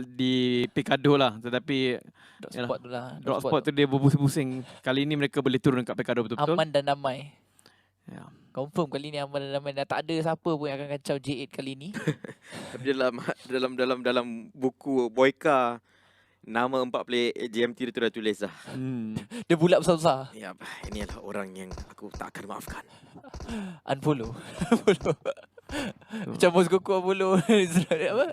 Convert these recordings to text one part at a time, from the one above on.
di Picado lah. Tetapi Drop spot tu lah. drop spot tu dia berpusing-pusing. Kali ni mereka boleh turun kat Picado betul-betul. Aman dan damai. Ya. Confirm kali ni aman dan damai. Dan tak ada siapa pun yang akan kacau J8 kali ni. Tapi dalam buku Boyka, nama 4 player JMT dia tu dah tulis lah. Dia bulat besar-besar. Ya, ini adalah orang yang aku tak akan maafkan. Unfollow. Unfollow. Macam Bos Goku unfollow. Apa?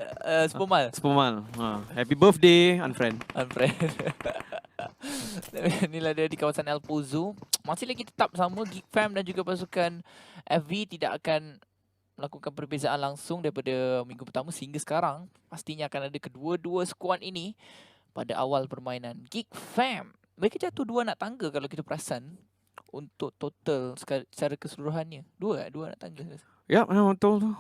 Spomal. Spomal. Happy birthday, unfriend. Unfriend. Inilah dia di kawasan El Pozo. Masih lagi tetap sama. Geek Fam dan juga pasukan FV tidak akan melakukan perbezaan langsung daripada minggu pertama sehingga sekarang. Pastinya akan ada kedua-dua skuad ini pada awal permainan. Geek Fam, mereka jatuh 2 anak tangga kalau kita perasan. Untuk total secara keseluruhannya. 2 anak tangga. Ya, memang betul tu.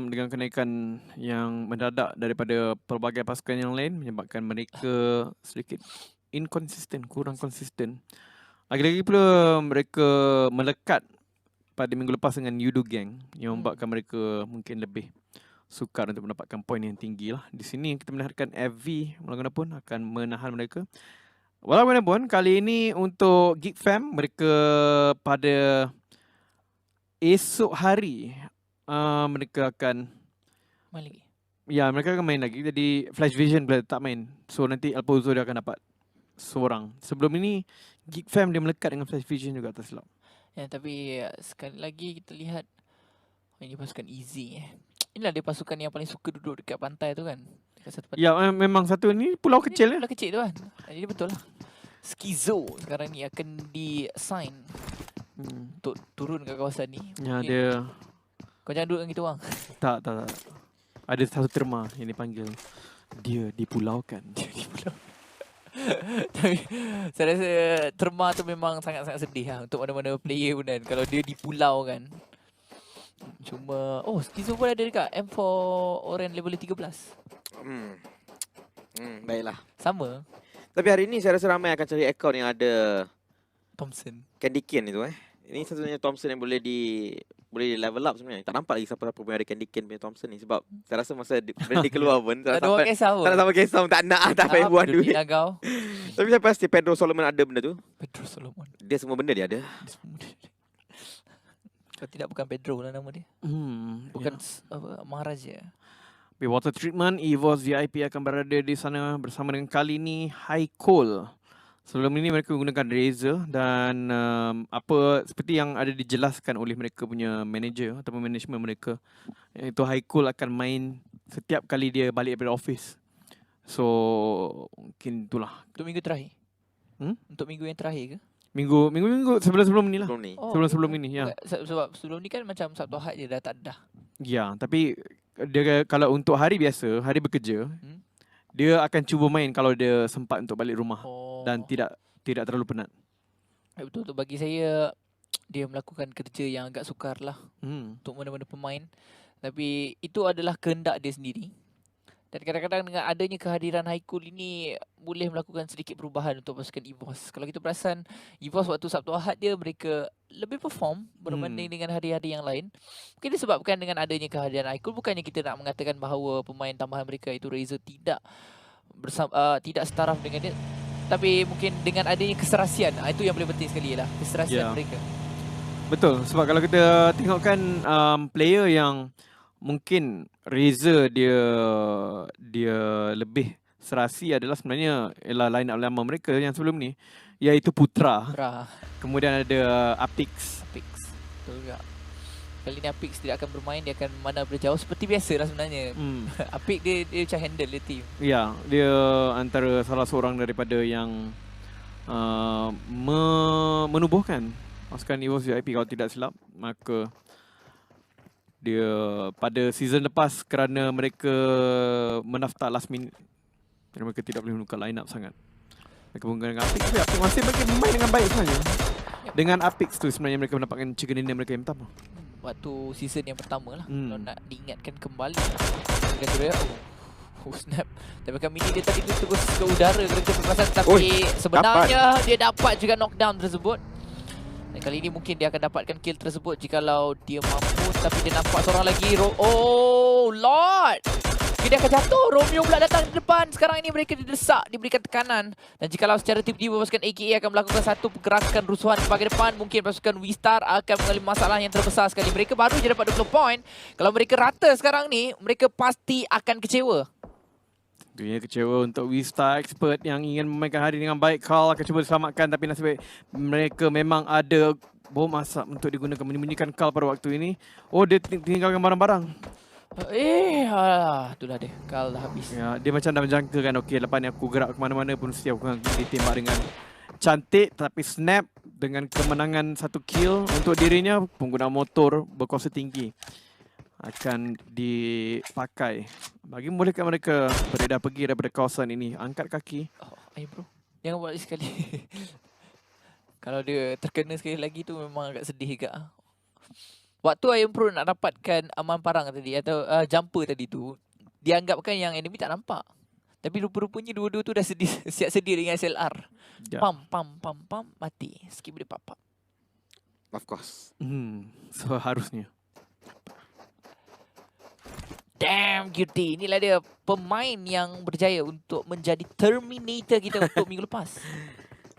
Dengan kenaikan yang mendadak daripada pelbagai pasukan yang lain menyebabkan mereka sedikit inconsistent, kurang konsisten. Lagi-lagi pula mereka melekat pada minggu lepas dengan Yudo Gang yang membuatkan mereka mungkin lebih sukar untuk mendapatkan poin yang tinggi lah. Di sini kita melihatkan FV walaupun akan menahan mereka. Walaupun kali ini untuk Geek Fam mereka pada esok hari mereka akan main lagi. Ya, mereka akan main lagi. Jadi Flash Vision boleh tak main. So nanti El Pozo dia akan dapat seorang. Sebelum ini Geek Fam dia melekat dengan Flash Vision juga atas silap. Ya, tapi sekali lagi kita lihat ini pasukan easy. Inilah dia pasukan yang paling suka duduk dekat pantai tu kan. Dekat satu pantai. Ya, memang satu ni pulau kecil ya. Pulau kecil tu kan. Jadi betul lah. Skizo sekarang ni akan di-assign untuk turun ke kawasan ni. Ya, mungkin dia kau jangan duduk dengan kita orang. tak. Ada satu terma yang dipanggil dia dipulaukan. Dia dipulau. Tapi saya rasa terma tu memang sangat-sangat sedih lah untuk mana-mana player pun kan. Kalau dia dipulau kan. Cuma Skizo pun ada dekat M4 Oren level 13. Baiklah. Sama Tapi hari ni saya rasa ramai akan cari akaun yang ada Thompson. Candy Cane itu Ini satu-satunya Thompson yang boleh level up sebenarnya. Tak nampak lagi siapa-siapa pun ada Candy Cane punya Thompson ni. Sebab saya rasa masa dia keluar pun Tak ada orang kisah pun. tak nak sampai kisah pun, tak payah buang duit. Kau. Tapi saya pasti Pedro Solomon ada benda tu. Pedro Solomon. Dia semua benda dia ada. Kalau tidak bukan Pedro lah nama dia. Bukan apa, Maharaja. Di water treatment, EVOS VIP akan berada di sana bersama dengan kali ini High Coal. Sebelum ini mereka menggunakan Razer dan seperti yang ada dijelaskan oleh mereka punya manager ataupun management mereka, iaitu High Coal akan main setiap kali dia balik daripada office. So mungkin itulah. Untuk minggu terakhir. Untuk minggu yang terakhir ke? Minggu sebelum ni lah. Sebelum ini ya. Sebab sebelum ni kan macam Sabtu Ahad je dah tak dah. Ya, tapi dia kalau untuk hari biasa, hari bekerja, dia akan cuba main kalau dia sempat untuk balik rumah dan tidak terlalu penat. Betul tu, bagi saya dia melakukan kerja yang agak sukar lah untuk mana-mana pemain. Tapi itu adalah kehendak dia sendiri. Dan kadang-kadang dengan adanya kehadiran Haikul ini boleh melakukan sedikit perubahan untuk pasukan EVOS. Kalau kita perasan, EVOS waktu Sabtu Ahad dia mereka lebih perform berbanding dengan hari-hari yang lain. Mungkin disebabkan dengan adanya kehadiran Haikul. Bukannya kita nak mengatakan bahawa pemain tambahan mereka itu Razer tidak setaraf dengan dia. Tapi mungkin dengan adanya keserasian, itu yang paling penting sekali lah. Keserasian mereka. Betul, sebab kalau kita tengokkan player yang mungkin Razer dia lebih serasi adalah sebenarnya line up lama mereka yang sebelum ni, iaitu Putra. Kemudian ada Apix. Betul juga. Kali ni Apix tidak akan bermain, dia akan mana berjauh seperti biasa lah sebenarnya. Apix dia macam handle dia team. Ya, dia antara salah seorang daripada yang menubuhkan pasukan EVOS VIP kalau tidak silap. Maka dia pada season lepas kerana mereka mendaftar last minute, jadi mereka tidak boleh menukar line up sangat. Mereka menggunakan Apix, tapi Apix masih mereka bermain dengan baik sebenarnya. Dengan Apix tu sebenarnya mereka mendapatkan chicken dinner mereka yang pertama. Waktu season yang pertama lah. Kalau nak diingatkan kembali, dia kata snap. Tapi kami ni dia tadi terus ke udara kerja perpasan, tapi sebenarnya dia dapat juga knockdown tersebut. Dan kali ini mungkin dia akan dapatkan kill tersebut jikalau dia mampu. Tapi dia nampak seorang lagi. Oh Lord, Mungkin dia akan jatuh. Romeo pula datang di depan. Sekarang ini mereka didesak, diberikan tekanan. Dan jikalau secara tiba-tiba pasukan AKA akan melakukan satu pergerakan rusuhan ke depan, mungkin pasukan V-Star akan mengalami masalah yang terbesar sekali. Mereka baru je dapat 20 poin. Kalau mereka rata sekarang ni, mereka pasti akan kecewa. Tentunya kecewa untuk V-Star expert yang ingin memainkan hari dengan baik. Carl akan cuba diselamatkan tapi nasib baik mereka memang ada bom asap untuk digunakan menyembunyikan Carl pada waktu ini. Oh, dia tinggalkan barang-barang. Itulah dia. Carl dah habis. Ya, dia macam dah menjangka kan, okey lepas ni aku gerak ke mana-mana pun mesti aku akan ditembak dengan cantik, tapi snap dengan kemenangan 1 kill untuk dirinya. Pengguna motor berkuasa tinggi akan dipakai bagi membolehkan mereka beredar pergi daripada kawasan ini. Angkat kaki. Ayo bro, jangan buat sekali. Kalau dia terkena sekali lagi tu memang agak sedih juga. Waktu Iron Pro nak dapatkan aman parang tadi atau jumper tadi tu, dia anggapkan yang enemy tak nampak. Tapi rupa-rupanya dua-dua tu dah siap sedia dengan SLR. Ya. Pam, mati. Skip boleh pap. Of course. So harusnya. Damn cutie. Inilah dia pemain yang berjaya untuk menjadi Terminator kita untuk minggu lepas.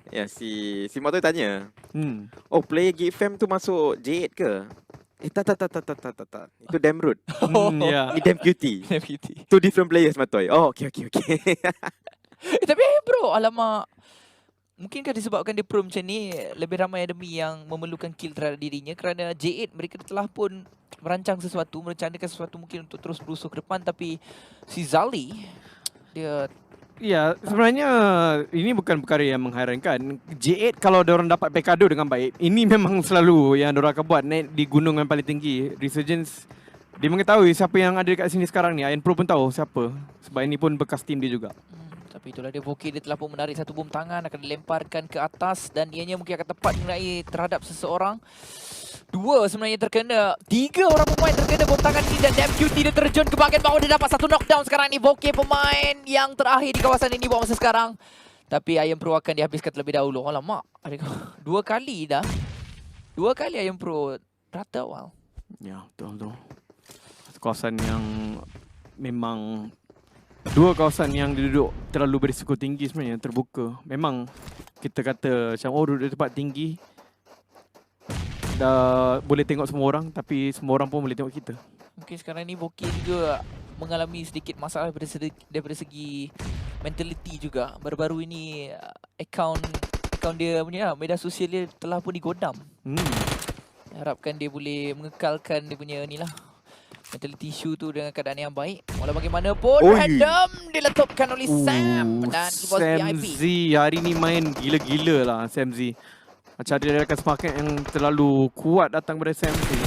Ya, si Motoy tanya, Oh, player Geek Fam tu masuk J8 ke? Tak. Itu Damn Rude. Ya. Ni Damn Cutie. Damn cutie. Two different players, Matoy. Oh, okay. Tapi bro, alamak. Mungkinkah disebabkan dia pro macam ni, lebih ramai enemy yang memerlukan kill terhadap dirinya, kerana J8 mereka telah pun merancang sesuatu, merencanakan sesuatu mungkin untuk terus berusuh ke depan, tapi si Zali dia Ya, sebenarnya ini bukan perkara yang menghairankan. J8 kalau diorang dapat Pekado dengan baik, ini memang selalu yang diorang akan buat, naik di gunung yang paling tinggi. Resurgence, dia mengetahui siapa yang ada dekat sini sekarang ni. Iron Pro pun tahu siapa, sebab ini pun bekas tim dia juga. Tapi itulah dia, Voki dia telah pun menarik satu bom tangan, akan dilemparkan ke atas dan ianya mungkin akan tepat mengenai terhadap seseorang. 2 sebenarnya terkena, 3 orang pemain terkena bom tangan ini dan Damn Cutie dia terjun ke bahagian bawah. Dia dapat satu knockdown sekarang ni. Voki pemain yang terakhir di kawasan ini buat masa sekarang. Tapi Iron Pro akan dihabiskan terlebih dahulu. Alamak, 2 kali dah. 2 kali Iron Pro rata awal. Ya, betul. Kawasan yang memang 2 kawasan yang duduk terlalu berisiko tinggi sebenarnya, terbuka. Memang kita kata macam duduk di tempat tinggi dah boleh tengok semua orang, tapi semua orang pun boleh tengok kita. Mungkin sekarang ni Voki juga mengalami sedikit masalah daripada segi mentality juga. Baru-baru ini akaun dia punya media sosial dia telah pun digodam. Harapkan dia boleh mengekalkan dia punya ni lah, mentality issue tu dengan keadaan yang baik. Walau bagaimanapun, random diletupkan oleh Sam dan Bos VIP. Z hari ni main gila-gila lah Sam Z. Macam dia akan semakin yang terlalu kuat datang pada Sam Z.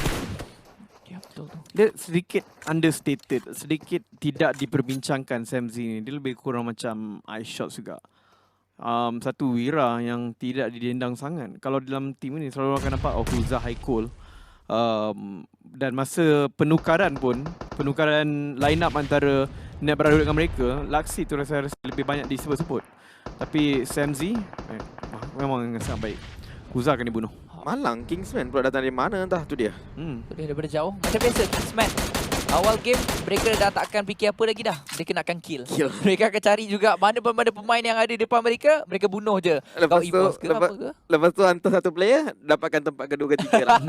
Ya, betul tu. Dia sedikit understated, sedikit tidak diperbincangkan Sam Z ni. Dia lebih kurang macam iShot juga. Satu wira yang tidak didendang sangat. Kalau dalam tim ni selalu akan nampak Huza Haikul. Dan masa penukaran line up antara Net Beradu dengan mereka, Laksi tu rasa lebih banyak disebut-sebut. Tapi Sam Z memang sangat baik. Huza akan dibunuh. Malang Kingsman pula datang dari mana entah tu dia. Dia daripada jauh. Macam biasa Kingsman, awal game mereka dah tak akan fikir apa lagi dah. Mereka nak akan kill. Mereka akan cari juga mana pemain yang ada di depan mereka, mereka bunuh je. Lepas tu hantar satu player, dapatkan tempat kedua ketiga lah.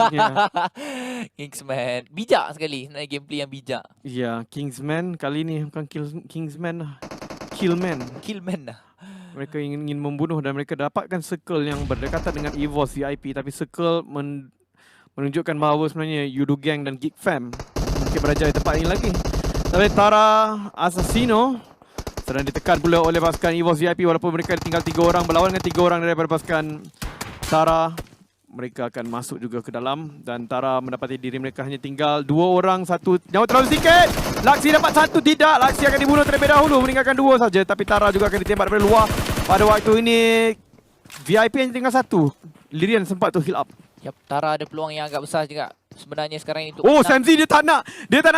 Kingsman bijak sekali, naik gameplay yang bijak. Ya, Kingsman kali ni bukan Kingsman lah. Killman lah. Mereka ingin membunuh dan mereka dapatkan circle yang berdekatan dengan EVOS VIP, tapi circle menunjukkan bahawa sebenarnya Yudu Gang dan Geek Fam mungkin berada di tempat ini lagi. Tapi Tara Assassino sedang ditekan pula oleh pasukan EVOS VIP walaupun mereka tinggal 3 orang berlawan dengan 3 orang daripada pasukan Tara. Mereka akan masuk juga ke dalam dan Tara mendapati diri mereka hanya tinggal 2 orang, 1 nyawa terlalu sedikit. Laksi dapat 1 tidak. Laksi akan dibunuh terlebih dahulu, meninggalkan 2 saja, tapi Tara juga akan ditembak daripada luar. Pada waktu ini VIP hanya tinggal 1. Lirian sempat tu heal up. Yap, Tara ada peluang yang agak besar juga sebenarnya sekarang ini untuk Sam Z dia tak nak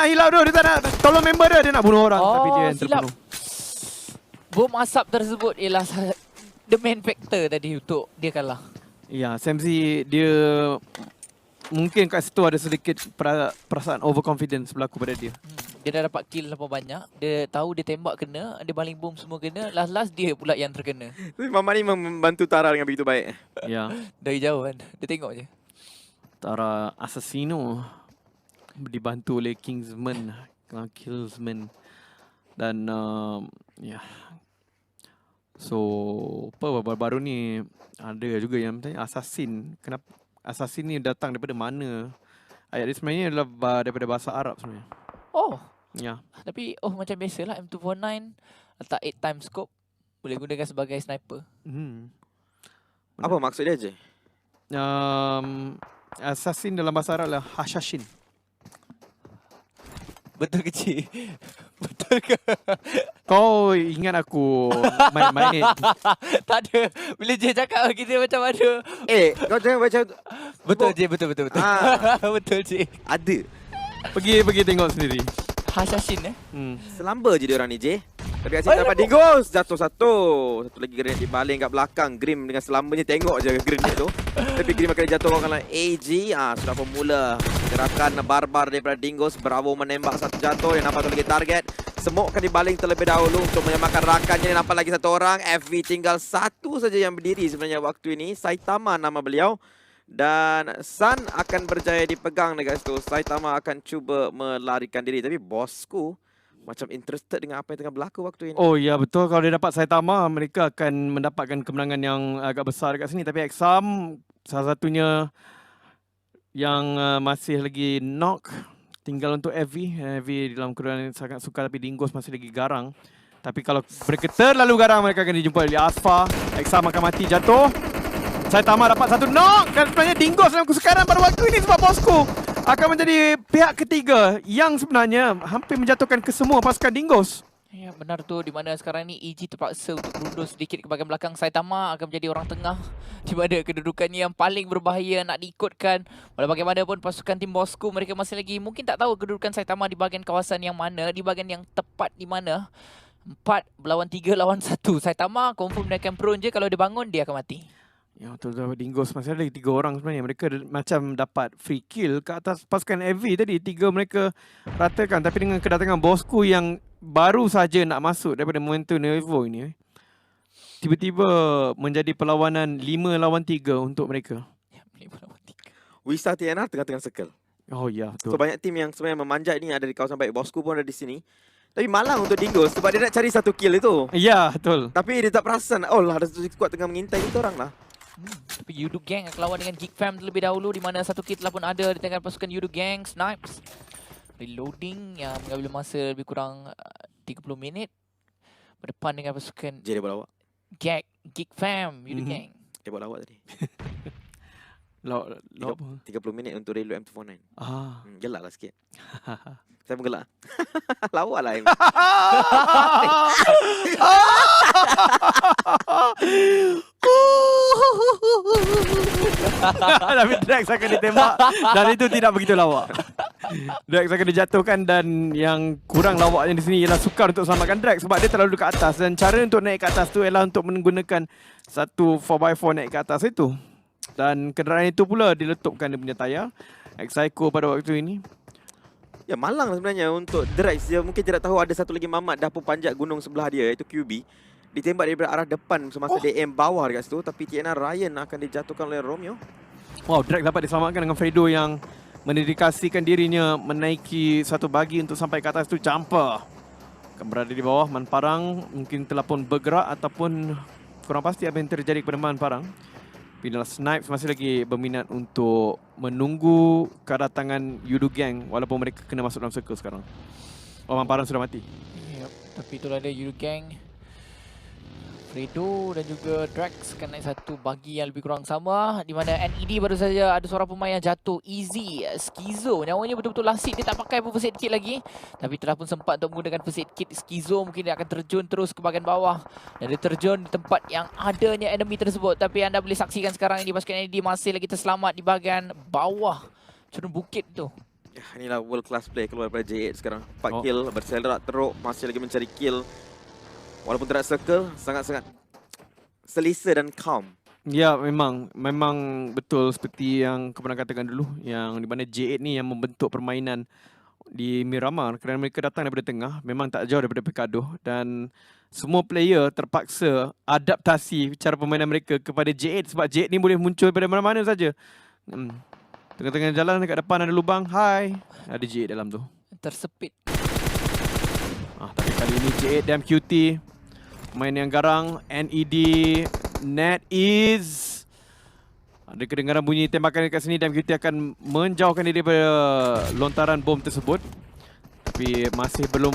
heal up tu. Dia tak nak tolong member dia nak bunuh orang, tapi dia yang silap. terbunuh. Bom asap tersebut ialah the main factor tadi untuk dia kalah. Ya, Sam Z dia mungkin kat situ ada sedikit perasaan overconfidence berlaku pada dia. Dia dah dapat kill terlalu banyak. Dia tahu dia tembak kena, dia baling bom semua kena. Last dia pula yang terkena. Tapi Mamat ni membantu Tara dengan begitu baik. Ya, Dari jauh kan. Dia tengok je. Tara Assassino dibantu oleh Kingsman, Killsman. Dan ya. So, apa baru-baru ni ada juga yang tanya Assassin. Kenapa Assassin ni datang daripada mana? Ayat dia sebenarnya adalah daripada bahasa Arab sebenarnya. Oh, Ya. tapi macam biasalah M249 letak 8 times scope. Boleh gunakan sebagai sniper. Apa maksud dia je? Assassin dalam bahasa Arab adalah Hashashin. Betul kecil. Betul ke? Kau ingat aku main-main? Tak ada. Bila je cakap kita macam ada. Kau jangan macam Betul je, betul. Betul je. ada. Pergi tengok sendiri. Hashashin Selamba je dia orang ni, J. Tapi kat sini dapat Dingus. Jatuh satu. Satu lagi grenade dibaling kat belakang. Grim dengan selambanya tengok je grenade tu. Tapi Grim akan dijatuhkan oleh AG. Sudah pemula gerakan barbar daripada Dingus. Bravo menembak satu jatuh. Dia nampak satu lagi target. Semua akan dibaling terlebih dahulu untuk menyamakan rakannya. Dia nampak lagi satu orang. FV tinggal satu saja yang berdiri sebenarnya waktu ini. Saitama nama beliau. Dan Sun akan berjaya dipegang dekat situ. Saitama akan cuba melarikan diri. Tapi bosku macam interested dengan apa yang tengah berlaku waktu ini. Oh ya, betul. Kalau dia dapat Saitama, mereka akan mendapatkan kemenangan yang agak besar dekat sini. Tapi Exam salah satunya yang masih lagi knock. Tinggal untuk Evie. Evie dalam keadaan sangat suka, tapi Dingus masih lagi garang. Tapi kalau mereka terlalu garang, mereka akan dijumpa oleh Asfa. Exam akan mati, jatuh. Saitama dapat satu knock. Dan sebenarnya Dingus dalam kesukaran pada waktu ini sebab bosku akan menjadi pihak ketiga yang sebenarnya hampir menjatuhkan kesemua pasukan Dingus. Ya, benar tu. Di mana sekarang ni EG terpaksa untuk berundur sedikit ke bahagian belakang. Saitama akan menjadi orang tengah. Di mana kedudukannya yang paling berbahaya nak diikutkan. Walau bagaimanapun pasukan tim bosku, mereka masih lagi mungkin tak tahu kedudukan Saitama di bahagian kawasan yang mana. Di bahagian yang tepat di mana. 4 berlawan 3 lawan 1. Saitama confirm dia akan prone je. Kalau dia bangun, dia akan mati. Ya, betul. Dingus masih ada lagi 3 orang sebenarnya. Mereka macam dapat free kill ke atas pasukan Evie tadi. 3 mereka ratakan. Tapi dengan kedatangan bosku yang baru saja nak masuk daripada Momento Nuevo ini, tiba-tiba menjadi perlawanan 5 lawan 3 untuk mereka. Ya, 5 lawan 3. Wista TNR tengah-tengah circle. Oh ya, betul. So banyak tim yang sebenarnya memanjat ni ada di kawasan baik. Bosku pun ada di sini. Tapi malang untuk Dingus sebab dia nak cari satu kill itu. Ya, betul. Tapi dia tak perasan. Oh lah, ada satu squad tengah mengintai kita orang lah. Tapi Yudu Gang akan lawan dengan Geek Fam terlebih dahulu, di mana satu kit telah pun ada di tangan pasukan Yudu Gang. Snipes reloading yang mengambil masa lebih kurang 30 minit. Berdepan dengan pasukan Dia buat lawak. Geek Fam, Yudu Gang. Dia buat lawak tadi. 30 Lawak minit untuk reload M249. Ah. Gelak lah sikit. Saya pun gelak. Lawak lah. Tapi Drax akan ditembak dan itu tidak begitu lawak. Drax akan dijatuhkan dan yang kurang lawaknya di sini ialah sukar untuk selamatkan Drax sebab dia terlalu dekat atas dan cara untuk naik ke atas tu ialah untuk menggunakan satu 4x4 naik ke atas itu. Dan kenderaan itu pula diletupkan dia punya tayar. Psycho pada waktu ini. Ya malang lah sebenarnya untuk Drax. Dia mungkin tidak tahu ada satu lagi mamat dah pun panjat gunung sebelah dia iaitu QB. Ditembak daripada arah depan semasa dia aim bawah dekat situ. Tapi TNR Ryan akan dijatuhkan oleh Romeo. Wow, Drax dapat diselamatkan dengan Fredo yang mendedikasikan dirinya menaiki satu bagi untuk sampai ke atas tu. Jumper akan berada di bawah. Man Parang mungkin telah pun bergerak ataupun kurang pasti apa yang terjadi kepada Man Parang. Bila Snipes masih lagi berminat untuk menunggu kedatangan Yudu Gang walaupun mereka kena masuk dalam circle sekarang. Oh, Man Parang sudah mati. Yep, tapi itulah dia Yudu Gang. Fredo dan juga Drax akan naik satu bagi yang lebih kurang sama, di mana NED baru saja ada seorang pemain yang jatuh. Easy Skizo, nyawanya betul-betul lasik. Dia tak pakai pun first aid kit lagi, tapi telah pun sempat untuk menggunakan first aid kit. Skizo mungkin dia akan terjun terus ke bahagian bawah dan dia terjun di tempat yang adanya enemy tersebut. Tapi anda boleh saksikan sekarang ini pasukan NED masih lagi terselamat di bahagian bawah cerun bukit tu. Ya, inilah world class play keluar daripada J8 sekarang. 4 kill, berselerak teruk, masih lagi mencari kill. Walaupun tidak circle, sangat-sangat selesa dan calm. Ya, memang betul seperti yang kau pernah katakan dulu, yang di mana J8 ni yang membentuk permainan di Miramar kerana mereka datang daripada tengah, memang tak jauh daripada Pekado, dan semua player terpaksa adaptasi cara permainan mereka kepada J8 sebab J8 ni boleh muncul daripada mana-mana saja. Tengah-tengah jalan dekat depan ada lubang, hai, ada J8 dalam tu. Tersepit. Tapi kali ini J8 dan QT main yang garang. NED NetEase. Ada kedengaran bunyi tembakan dekat sini dan QT akan menjauhkan diri daripada lontaran bom tersebut. Tapi masih belum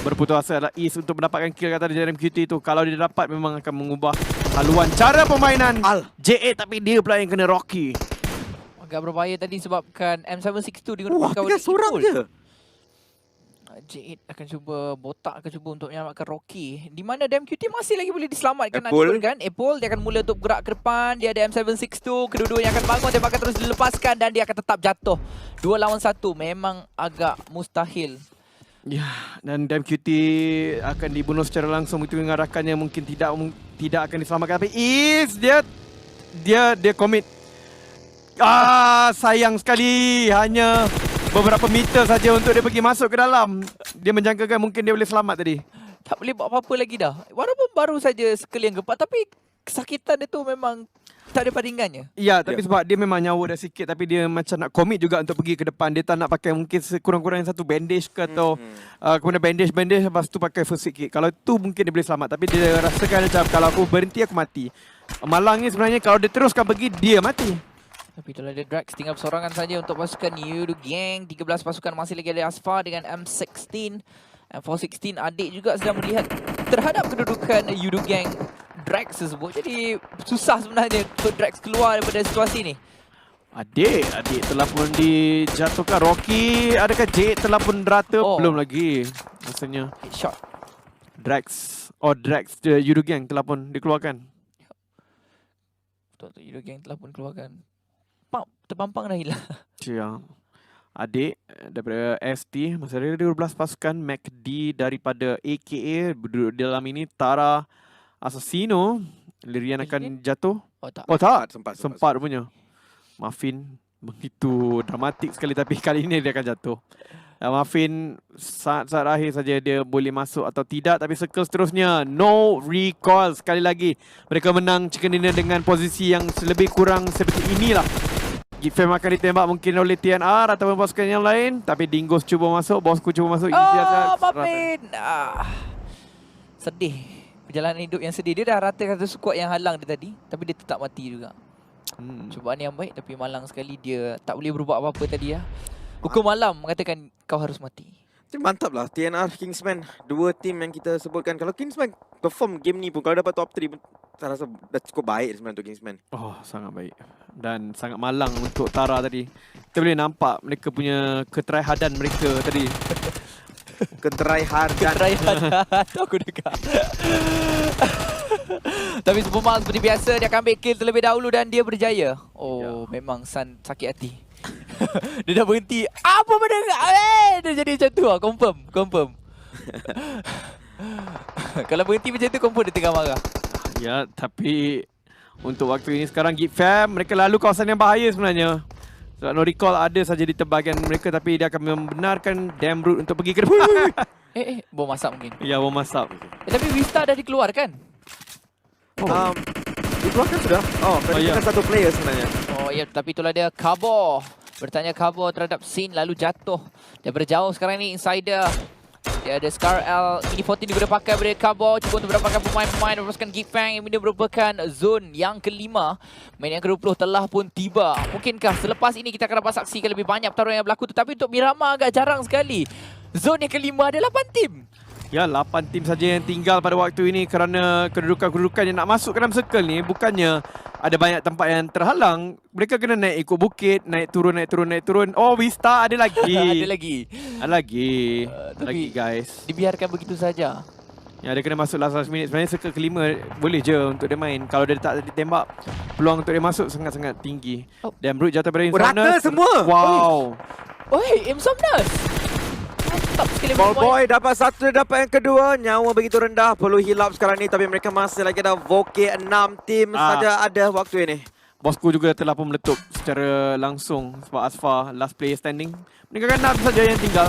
berputus asa adalah East untuk mendapatkan kill kata dari QT itu. Kalau dia dapat memang akan mengubah haluan cara permainan J8, tapi dia pula yang kena Rocky. Agak berbahaya tadi sebabkan M762 digunakan Wah, tinggal seorang je. J8 akan cuba botak, akan cuba untuk menyelamatkan Rocky. Di mana DMQT masih lagi boleh diselamatkan. Apple dia akan mula untuk bergerak ke depan. Dia ada M762. Kedua-duanya akan bangun. Tembakan terus dilepaskan dan dia akan tetap jatuh. 2 lawan 1 memang agak mustahil. Ya, dan DMQT akan dibunuh secara langsung. Itu dengan rakannya mungkin tidak akan diselamatkan. Tapi dia commit. Sayang sekali. Hanya beberapa meter saja untuk dia pergi masuk ke dalam. Dia menjangkakan mungkin dia boleh selamat tadi. Tak boleh buat apa-apa lagi dah. Walaupun baru saja sekalian gempa, tapi kesakitan dia tu memang tak ada bandingannya. Ya, tapi sebab dia memang nyawa dah sikit, tapi dia macam nak commit juga untuk pergi ke depan. Dia tak nak pakai mungkin sekurang-kurangnya satu bandage ke atau kemudian bandage lepas tu pakai first aid kit. Kalau tu mungkin dia boleh selamat, tapi dia rasakan macam kalau aku berhenti aku mati. Malang ni sebenarnya kalau dia teruskan pergi dia mati. Tapi itulah dia Drax tinggal sorangan saja untuk pasukan Yudu Gang. 13 pasukan masih lagi ada Asfar dengan M16. M416 adik juga sedang melihat terhadap kedudukan Yudu Gang Drax tersebut. Jadi susah sebenarnya untuk Drax keluar daripada situasi ni. Adik telah pun dijatuhkan. Rocky, adakah J telah pun rata? Belum lagi rasanya. Headshot. Drax Yudu Gang telah pun dikeluarkan. Betul, Yudu Gang telah pun keluarkan. Terpampang dah hilang. Ya. Adik daripada ST masih ada 12 pasukan. MacD daripada AKA duduk dalam ini. Tara Assassino. Lirian akan jatuh. Tak. Sempat punya. Muffin begitu dramatik sekali, tapi kali ini dia akan jatuh. Muffin saat-saat akhir saja dia boleh masuk atau tidak, tapi circle seterusnya no recoil sekali lagi. Mereka menang chicken dinner dengan posisi yang lebih kurang seperti inilah. Gifam akan ditembak mungkin oleh TNR ataupun pasukan yang lain, tapi Dingos cuba masuk, bosku cuba masuk. Muffin. Sedih. Perjalanan hidup yang sedih. Dia dah rata satu squad yang halang dia tadi, tapi dia tetap mati juga. Cubaan yang baik, tapi malang sekali dia tak boleh berbuat apa-apa tadi ya. Hukum malam mengatakan kau harus mati. Mantap lah TNR, Kingsman. Dua tim yang kita sebutkan. Kalau Kingsman perform game ni pun, kalau dapat top 3 pun saya rasa dah cukup baik sebenarnya untuk Kingsman. Sangat baik. Dan sangat malang untuk Tara tadi. Kita boleh nampak mereka punya ketryhardan mereka tadi. Ketryhardan aku dengar. Tapi Superman seperti biasa dia akan ambil kill terlebih dahulu dan dia berjaya. Memang Sun sakit hati. Dia dah berhenti. Apa benda? Dia jadi macam tu lah. Confirm. Kalau berhenti macam tu, confirm dia tengah marah. Ya, tapi untuk waktu ini sekarang Gipfam, mereka lalu kawasan yang bahaya sebenarnya. Sebab no recall ada saja di tebagan mereka, tapi dia akan membenarkan Damroot untuk pergi ke depan. Bom asap mungkin. Ya, bom asap. Tapi Vista dah dikeluarkan. Dikeluarkan sudah? Kita satu player sebenarnya. Tapi itulah dia Cabo. Bertanya Cabo terhadap Sin lalu jatuh. Daripada jauh sekarang ni Insider. Dia ada Scar L. Mini 14 digunakan pakai daripada Cabo. Cuba untuk mendapatkan pemain-pemain. Melepaskan Gipfang yang ini merupakan zone yang kelima. Main yang ke-20 telah pun tiba. Mungkinkah selepas ini kita akan dapat saksikan lebih banyak pertarungan yang berlaku. Tetapi untuk Miramar agak jarang sekali. Zone yang kelima ada 8 tim. Ya, 8 tim saja yang tinggal pada waktu ini kerana kedudukan-kedudukan yang nak masuk ke dalam circle ni bukannya ada banyak tempat yang terhalang. Mereka kena naik ikut bukit, naik turun. Vista ada lagi. Ada lagi guys. Dibiarkan begitu saja. Ya, dia kena masuk last minute. Sebenarnya circle kelima boleh je untuk dia main. Kalau dia tak ditembak, peluang untuk dia masuk sangat-sangat tinggi. Dan Brute jatuh pada Insomnus. Rata semua. Wow. Insomnus. Ballboy dapat satu, dapat yang kedua. Nyawa begitu rendah, perlu heal up sekarang ni. Tapi mereka masih lagi ada Voke 6 tim saja ada waktu ini. Bosku juga telah pun meletup secara langsung sebab Asfar last player standing. Meninggalkan 6 saja yang tinggal.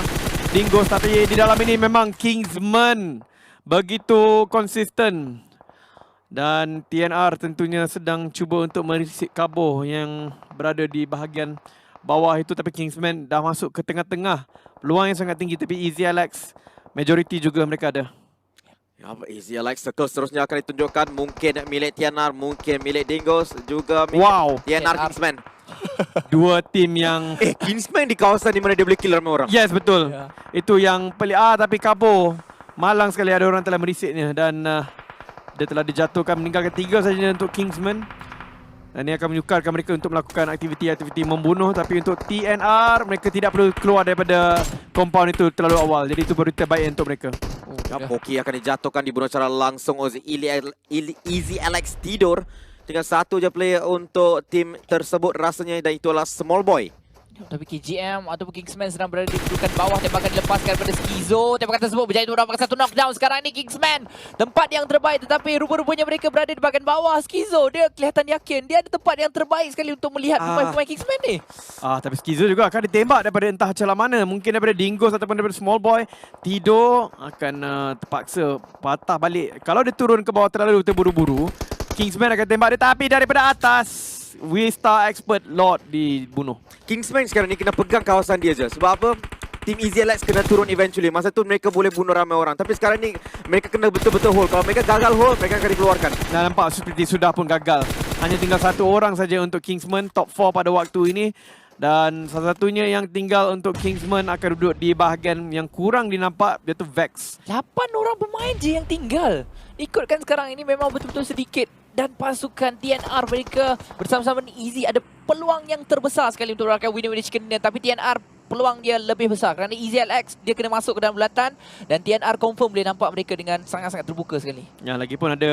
Dingus, tapi di dalam ini memang Kingsman begitu konsisten. Dan TNR tentunya sedang cuba untuk merisik kabur yang berada di bahagian bawah itu, tapi Kingsman dah masuk ke tengah-tengah. Peluang yang sangat tinggi, tapi Easy Alex majority juga mereka ada. Ya, Easy Alex circle seterusnya akan ditunjukkan. Mungkin milik TNR, mungkin milik Dingus, juga milik TNR Kingsman. Dua tim yang Kingsman di kawasan di mana dia boleh kill ramai orang. yes, betul. Itu yang pelik. Tapi kabur. Malang sekali ada orang telah merisiknya. Dan dia telah dijatuhkan, meninggalkan 3 saja untuk Kingsman. Dan ini akan menyukarkan mereka untuk melakukan aktiviti-aktiviti membunuh. Tapi untuk TNR, mereka tidak perlu keluar daripada compound itu terlalu awal. Jadi itu baru terbaik untuk mereka. Poki akan dijatuhkan, dibunuh secara langsung oleh Easy Alex tidur. Tinggal satu je player untuk tim tersebut rasanya, dan itulah Small Boy. Tapi KGM ataupun Kingsman sedang berada di kedudukan bawah. Tembakan dilepaskan pada Skizo. Tembakan tersebut berjaya untuk mendapatkan satu knockdown. Sekarang ini Kingsman tempat yang terbaik, tetapi rupa-rupanya mereka berada di bahagian bawah. Skizo dia kelihatan yakin. Dia ada tempat yang terbaik sekali untuk melihat pemain-pemain Kingsman ni. Tapi Skizo juga akan ditembak daripada entah celah mana. Mungkin daripada Dingus ataupun daripada Small Boy. Tidur akan terpaksa patah balik. Kalau dia turun ke bawah terlalu terburu-buru, Kingsman akan tembak dia, tapi daripada atas W-Star Expert Lord dibunuh. Kingsman sekarang ni kena pegang kawasan dia je. Sebab apa? Tim Easy Alex kena turun eventually. Masa tu mereka boleh bunuh ramai orang. Tapi sekarang ni mereka kena betul-betul hold. Kalau mereka gagal hold, mereka akan dikeluarkan. Nah, nampak seperti sudah pun gagal. Hanya tinggal satu orang saja untuk Kingsman. Top 4 pada waktu ini. Dan salah satunya yang tinggal untuk Kingsman akan duduk di bahagian yang kurang dinampak, iaitu Vex. 8 orang pemain je yang tinggal. Ikutkan sekarang ini memang betul-betul sedikit. Dan pasukan TNR mereka bersama-sama ni Easy ada peluang yang terbesar sekali untuk mendapatkan winner chicken dinner. Tapi TNR peluang dia lebih besar kerana Easy Alex dia kena masuk ke dalam bulatan. Dan TNR confirm boleh nampak mereka dengan sangat-sangat terbuka sekali. Ya, lagipun ada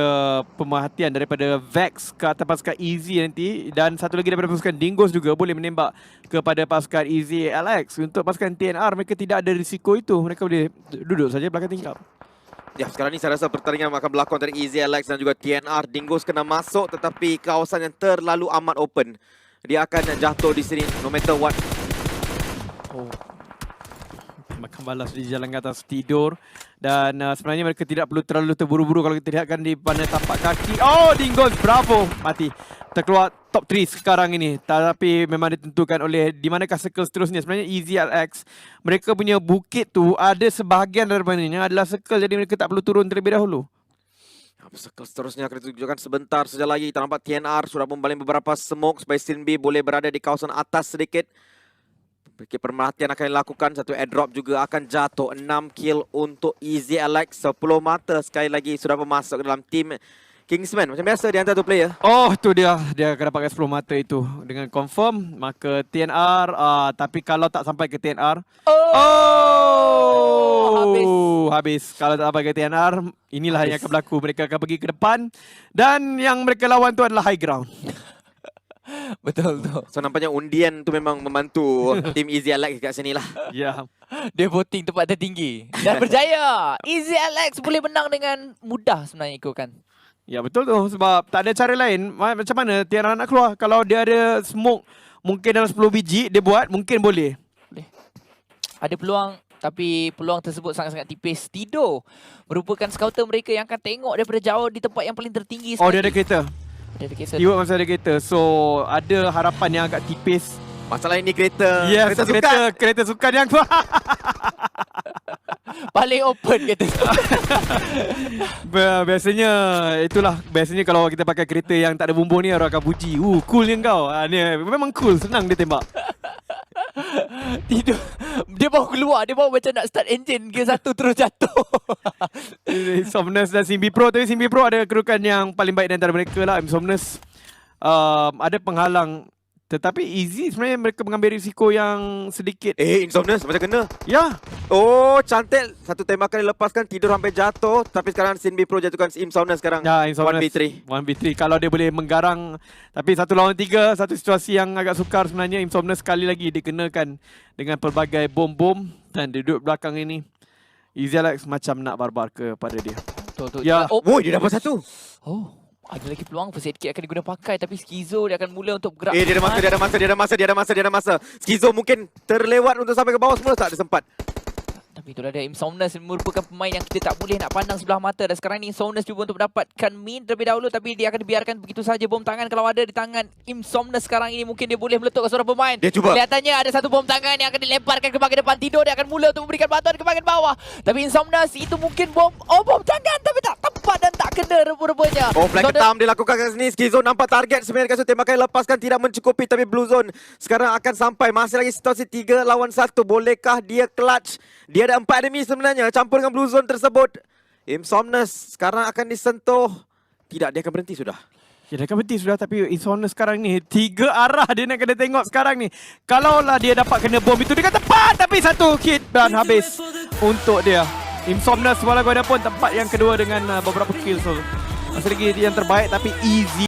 pemerhatian daripada Vex ke atas pasukan Easy nanti. Dan satu lagi daripada pasukan Dingus juga boleh menembak kepada pasukan Easy Alex. Untuk pasukan TNR mereka tidak ada risiko itu. Mereka boleh duduk saja belakang tingkap. Ya, sekarang ni saya rasa pertandingan akan berlaku antara Easy Alex dan juga TNR. Dingus kena masuk, tetapi kawasan yang terlalu amat open. Dia akan jatuh di sini no matter what. Makan balas di jalan ke atas tidur. Dan sebenarnya mereka tidak perlu terlalu terburu-buru. Kalau kita lihatkan di mana tapak kaki. Dingus, bravo, mati. Terkeluar top 3 sekarang ini. Tapi memang ditentukan oleh di manakah circle seterusnya. Sebenarnya Easy Alex, mereka punya bukit tu ada sebahagian daripadanya adalah circle. Jadi mereka tak perlu turun terlebih dahulu. Circle seterusnya akan ditunjukkan sebentar saja lagi. Kita nampak TNR sudah membaling beberapa smoke supaya Sin B boleh berada di kawasan atas sedikit. Perhatian akan dilakukan. Satu airdrop juga akan jatuh. 6 kill untuk Easy Alex. 10 mata sekali lagi sudah masuk ke dalam tim Kingsman. Macam biasa di antara tu player. Tu dia. Dia akan dapatkan 10 mata itu. Dengan confirm. Maka TNR. Tapi kalau tak sampai ke TNR. Habis. Kalau tak sampai ke TNR. Inilah yang akan berlaku. Mereka akan pergi ke depan. Dan yang mereka lawan tu adalah high ground. Betul tu. So nampaknya undian tu memang membantu tim Easy Alex kat sini lah. Ya. Dia voting tempat tertinggi. Dan berjaya. Easy Alex boleh menang dengan mudah sebenarnya ikutkan. Ya, betul tu. Sebab tak ada cara lain. Macam mana TNR nak keluar? Kalau dia ada smoke mungkin dalam 10 biji dia buat, mungkin boleh. Ada peluang, tapi peluang tersebut sangat-sangat tipis. Tidur merupakan scouter mereka yang akan tengok daripada jauh di tempat yang paling tertinggi. Dia ada kereta. Dia ada kereta. Steward masih ada kereta. So ada harapan yang agak tipis. Masalah ini kereta. Yes, kereta sukan yang paling open kereta. Biasanya kalau kita pakai kereta yang tak ada bumbung ni, orang akan puji. Cool ni kau. Ni memang cool, senang dia tembak. Tidur. Dia baru keluar, dia baru macam nak start engine, gear 1 terus jatuh. Insomnus dan Simbi Pro. Tapi Simbi Pro ada kedudukan yang paling baik di antara mereka lah. Insomnus ada penghalang. Tetapi Easy sebenarnya mereka mengambil risiko yang sedikit. Insomnus macam kena. Ya. Cantik. Satu tembakan dilepaskan, tidur sampai jatuh. Tapi sekarang Sin B Pro jatuhkan Insomnus sekarang. Ya, Insomnus 1v3. 1v3 kalau dia boleh menggarang. Tapi 1 lawan 3, satu situasi yang agak sukar sebenarnya. Insomnus sekali lagi dikenakan dengan pelbagai bom-bom. Dan dia duduk belakang ini. Easy Alex macam nak barbar kepada dia. Betul. Ya. Dia dapat satu. Ada lagi peluang, first aid kit akan digunakan pakai, tapi Skizo dia akan mula untuk bergerak. Dia ada masa. Skizo mungkin terlewat untuk sampai ke bawah semula, tak ada sempat. Tapi itulah dia, Insomnus merupakan pemain yang kita tak boleh nak pandang sebelah mata. Dan sekarang ni Insomnus cuba untuk mendapatkan mid terlebih dahulu, tapi dia akan dibiarkan begitu saja. Bom tangan kalau ada di tangan Insomnus sekarang ini, mungkin dia boleh meletup ke seorang pemain. Dia cuba. Kelihatannya ada satu bom tangan yang akan dilemparkan ke bahagian depan. Tidur dia akan mula untuk memberikan bantuan ke bahagian bawah. Tapi Insomnus itu mungkin bom tangan, tapi tak tepat dan tak kena rupa-rupanya. Oh, flank ketam dilakukan kat sini. Skizo nampak target sebenarnya kasut tembakan lepaskan tidak mencukupi, tapi Blue Zone sekarang akan sampai. Masih lagi situasi 3 lawan 1. Bolehkah dia clutch? Dia ada 4 enemy sebenarnya campur dengan Blue Zone tersebut. Insomnus sekarang akan disentuh. Tidak, dia akan berhenti sudah. Ya, dia akan berhenti sudah, tapi Insomnus sekarang ni 3 arah dia nak kena tengok sekarang ni. Kalaulah dia dapat kena bom itu dengan tepat, tapi satu hit dan habis untuk dia. Insomnus walaupun tempat yang kedua dengan beberapa kill. So, masih lagi yang terbaik tapi easy.